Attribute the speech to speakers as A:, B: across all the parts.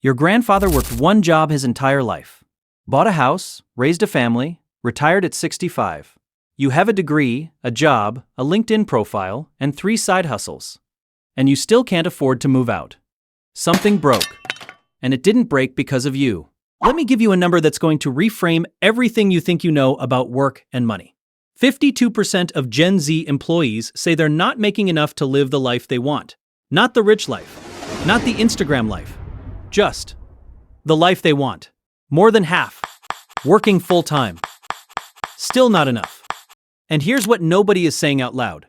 A: Your grandfather worked one job his entire life. Bought a house, raised a family, retired at 65. You have a degree, a job, a LinkedIn profile, and 3 side hustles. And you still can't afford to move out. Something broke. And it didn't break because of you. Let me give you a number that's going to reframe everything you think you know about work and money. 52% of Gen Z employees say they're not making enough to live the life they want. Not the rich life. Not the Instagram life. Just the life they want. More than half. Working full-time. Still not enough. And here's what nobody is saying out loud.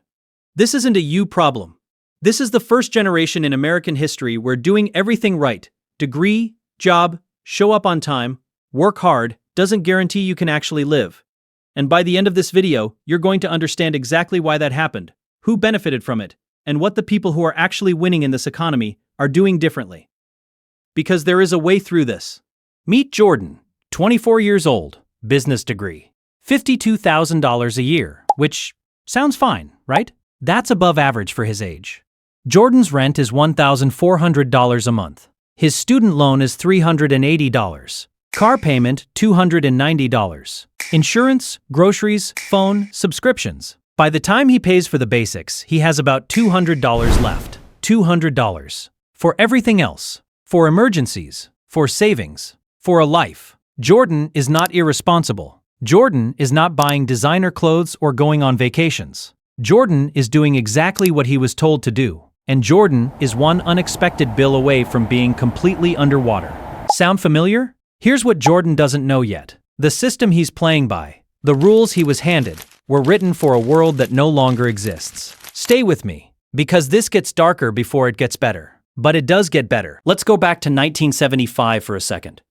A: This isn't a you problem. This is the first generation in American history where doing everything right, degree, job, show up on time, work hard, doesn't guarantee you can actually live. And by the end of this video, you're going to understand exactly why that happened, who benefited from it, and what the people who are actually winning in this economy are doing differently. Because there is a way through this. Meet Jordan, 24 years old, business degree, $52,000 a year, which sounds fine, right? That's above average for his age. Jordan's rent is $1,400 a month. His student loan is $380. Car payment, $290. Insurance, groceries, phone, subscriptions. By the time he pays for the basics, he has about $200 left. $200. For everything else. For emergencies. For savings. For a life. Jordan is not irresponsible. Jordan is not buying designer clothes or going on vacations. Jordan is doing exactly what he was told to do. And Jordan is one unexpected bill away from being completely underwater. Sound familiar? Here's what Jordan doesn't know yet. The system he's playing by, the rules he was handed, were written for a world that no longer exists. Stay with me, because this gets darker before it gets better. But it does get better. Let's go back to 1975 for a second.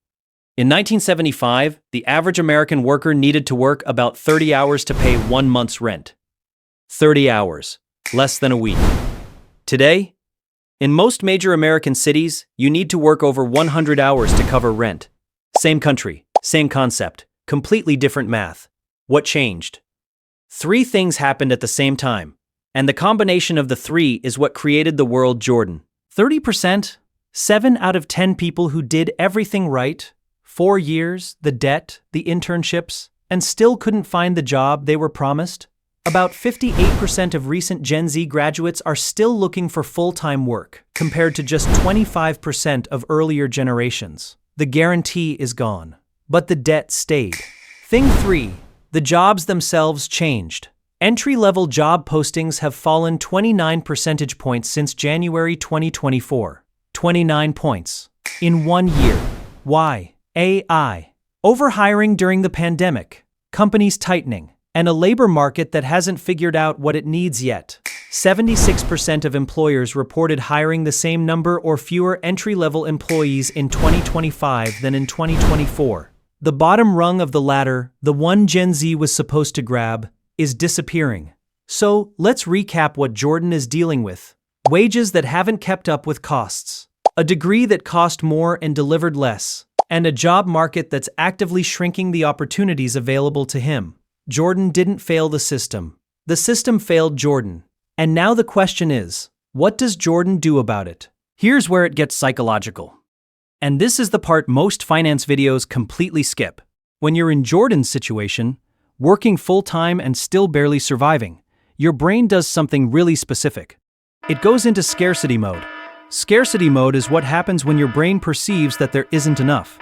A: In 1975, the average American worker needed to work about 30 hours to pay 1 month's rent. 30 hours, less than a week. Today, in most major American cities, you need to work over 100 hours to cover rent. Same country, same concept, completely different math. What changed? 3 things happened at the same time, and the combination of the 3 is what created the world Jordan. 30%, 7 out of 10 people who did everything right, 4 years, the debt, the internships, and still couldn't find the job they were promised. About 58% of recent Gen Z graduates are still looking for full-time work, compared to just 25% of earlier generations. The guarantee is gone, but the debt stayed. Thing 3, the jobs themselves changed. Entry-level job postings have fallen 29 percentage points since January 2024. 29 points. In 1 year. Why? AI. Overhiring during the pandemic. Companies tightening. And a labor market that hasn't figured out what it needs yet. 76% of employers reported hiring the same number or fewer entry-level employees in 2025 than in 2024. The bottom rung of the ladder, the one Gen Z was supposed to grab, is disappearing. So, let's recap what Jordan is dealing with. Wages that haven't kept up with costs. A degree that cost more and delivered less. And a job market that's actively shrinking the opportunities available to him. Jordan didn't fail the system. The system failed Jordan. And now the question is, what does Jordan do about it? Here's where it gets psychological. And this is the part most finance videos completely skip. When you're in Jordan's situation, working full-time and still barely surviving, your brain does something really specific. It goes into scarcity mode. Scarcity mode is what happens when your brain perceives that there isn't enough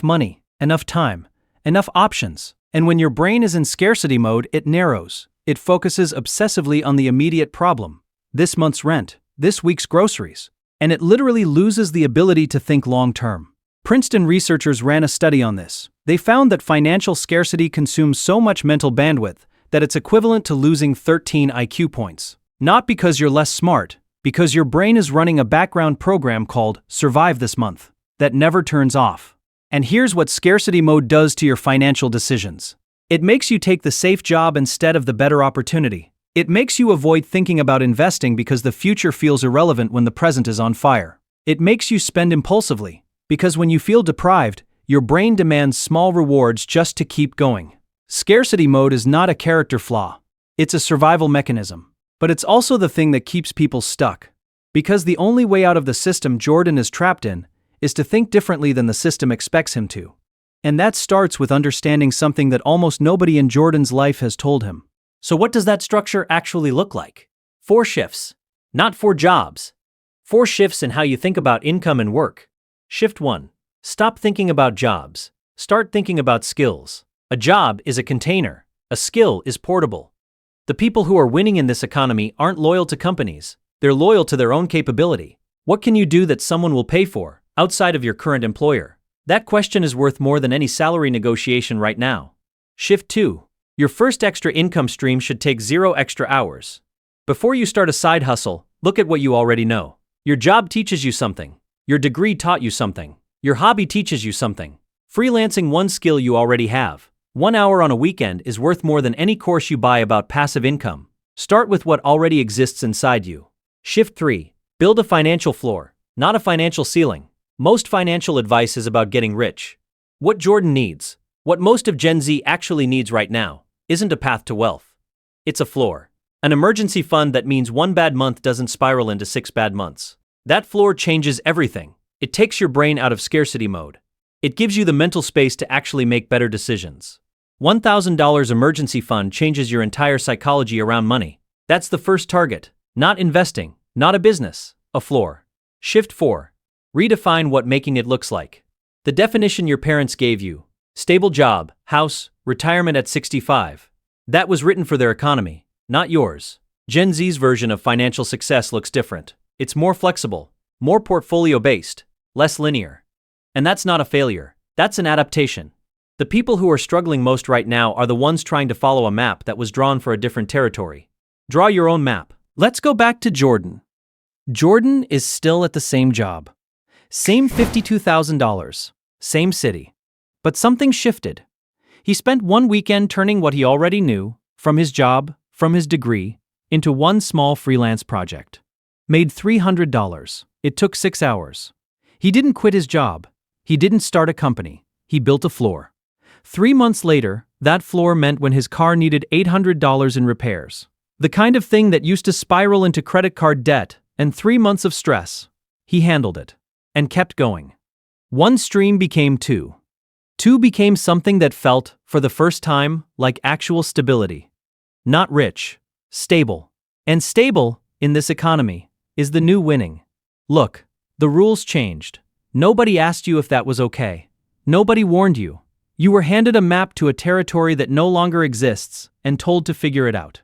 A: money, enough time, enough options. And when your brain is in scarcity mode, it narrows. It focuses obsessively on the immediate problem. This month's rent, this week's groceries. And it literally loses the ability to think long-term. Princeton researchers ran a study on this. They found that financial scarcity consumes so much mental bandwidth that it's equivalent to losing 13 IQ points. Not because you're less smart, because your brain is running a background program called Survive This Month that never turns off. And here's what scarcity mode does to your financial decisions. It makes you take the safe job instead of the better opportunity. It makes you avoid thinking about investing because the future feels irrelevant when the present is on fire. It makes you spend impulsively, because when you feel deprived, your brain demands small rewards just to keep going. Scarcity mode is not a character flaw. It's a survival mechanism. But it's also the thing that keeps people stuck. Because the only way out of the system Jordan is trapped in is to think differently than the system expects him to. And that starts with understanding something that almost nobody in Jordan's life has told him. So what does that structure actually look like? 4 shifts. Not 4 jobs. 4 shifts in how you think about income and work. Shift 1. Stop thinking about jobs. Start thinking about skills. A job is a container. A skill is portable. The people who are winning in this economy aren't loyal to companies. They're loyal to their own capability. What can you do that someone will pay for, outside of your current employer? That question is worth more than any salary negotiation right now. Shift 2. Your first extra income stream should take 0 extra hours. Before you start a side hustle, look at what you already know. Your job teaches you something. Your degree taught you something. Your hobby teaches you something. Freelancing one skill you already have. 1 hour on a weekend is worth more than any course you buy about passive income. Start with what already exists inside you. Shift 3. Build a financial floor, not a financial ceiling. Most financial advice is about getting rich. What Jordan needs, what most of Gen Z actually needs right now, isn't a path to wealth. It's a floor. An emergency fund that means 1 bad month doesn't spiral into 6 bad months. That floor changes everything. It takes your brain out of scarcity mode. It gives you the mental space to actually make better decisions. $1,000 emergency fund changes your entire psychology around money. That's the first target. Not investing, not a business, a floor. Shift 4. Redefine what making it looks like. The definition your parents gave you, stable job, house, retirement at 65. That was written for their economy, not yours. Gen Z's version of financial success looks different. It's more flexible, more portfolio-based, less linear. And that's not a failure. That's an adaptation. The people who are struggling most right now are the ones trying to follow a map that was drawn for a different territory. Draw your own map. Let's go back to Jordan. Jordan is still at the same job. Same $52,000. Same city. But something shifted. He spent one weekend turning what he already knew, from his job, from his degree, into one small freelance project. Made $300. It took 6 hours. He didn't quit his job. He didn't start a company. He built a floor. 3 months later, that floor meant when his car needed $800 in repairs. The kind of thing that used to spiral into credit card debt and 3 months of stress. He handled it. And kept going. 1 stream became 2. 2 became something that felt, for the first time, like actual stability. Not rich. Stable. And stable, in this economy, is the new winning. Look, the rules changed. Nobody asked you if that was okay. Nobody warned you. You were handed a map to a territory that no longer exists and told to figure it out.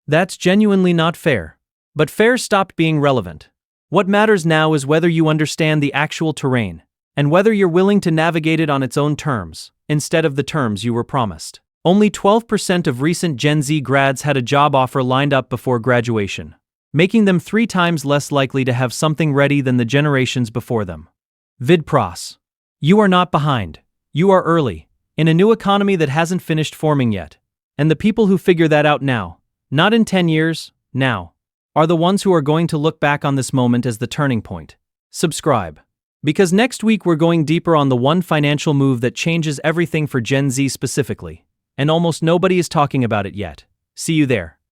A: That's genuinely not fair. But fair stopped being relevant. What matters now is whether you understand the actual terrain, and whether you're willing to navigate it on its own terms, instead of the terms you were promised. Only 12% of recent Gen Z grads had a job offer lined up before graduation, making them 3 times less likely to have something ready than the generations before them. Vidpros. You are not behind. You are early, in a new economy that hasn't finished forming yet. And the people who figure that out now, not in 10 years, now, are the ones who are going to look back on this moment as the turning point. Subscribe. Because next week we're going deeper on the one financial move that changes everything for Gen Z specifically, and almost nobody is talking about it yet. See you there.